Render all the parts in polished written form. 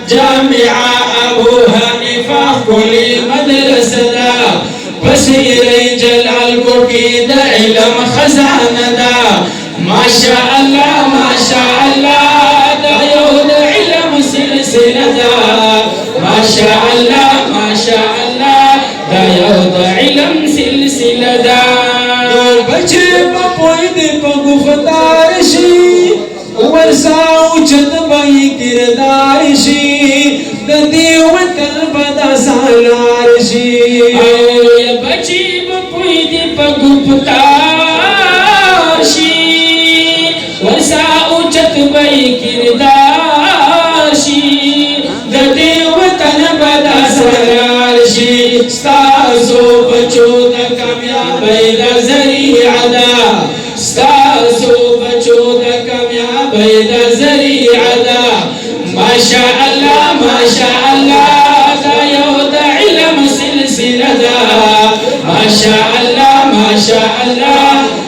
جامعة أبو حنیفہ کلی مدرسہ دا بصیر جلال کو کی دا علم خزانہ دا ماشاء اللہ دا یو دا علم سلسلہ دا ماشاء اللہ دا یو دا علم سلسلہ دا بچے پپوئی دے پا گفتار شی ورساو چت بائی کردار شی ددی وطن بدا سالار شی بچی پپوئی دے پا گفتار شی ورساو چت بائی کردار شی ددی وطن بدا سالار شی ستاسو بچو دا کامیابی دا ذریعہ دا ستاسو بچو دا کامیابی دا ذریعہ دا ماشاء اللہ دا یو دا علم سلسلہ دا ماشاء اللہ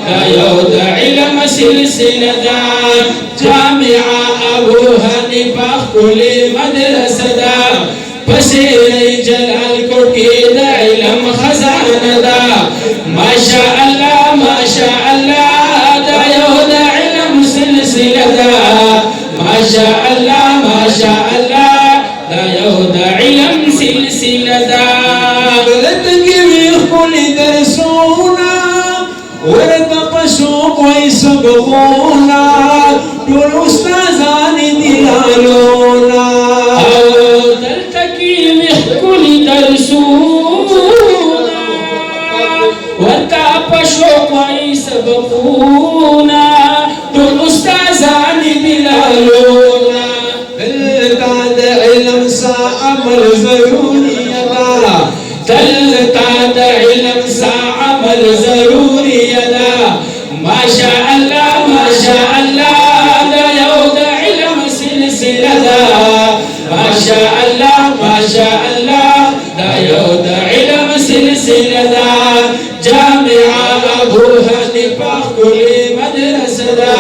دا یو دا علم سلسلہ دا جامعہ ابو حنیفہ کلی مدرسہ دا بصیر جلال کو کی دا علم خزانہ دا ماشاء اللہ دا یو دا علم سلسلہ دا ماشاء اللہ دا یو دا علم سلسلہ دا ولدگی ویخولی درسونا ورد پشو کوئی سبغونا دول استازان دلالونا دلتکی ویخولی درسونا ورد پشو کوئی سبغونا دول استازان دلالونا دلتا دا علم سا عمل ضروریتا دلتا دا علم سا عمل ضروریتا ماشاء اللہ دا یو دا علم سلسلہ دا ماشاء اللہ دا یو دا علم سلسلہ دا جامعہ ابو حنیفہ کلی مدرسہ دا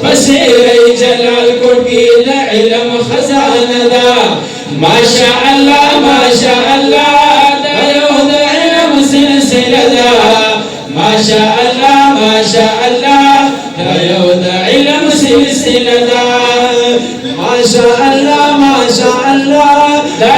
بصیر جلال کو کی دا علم خزانہ دا ماشاء اللہ دا یو دا علم سلسلہ دا ماشاء اللہ دا یو دا علم سلسلہ دا ماشاء اللہ دا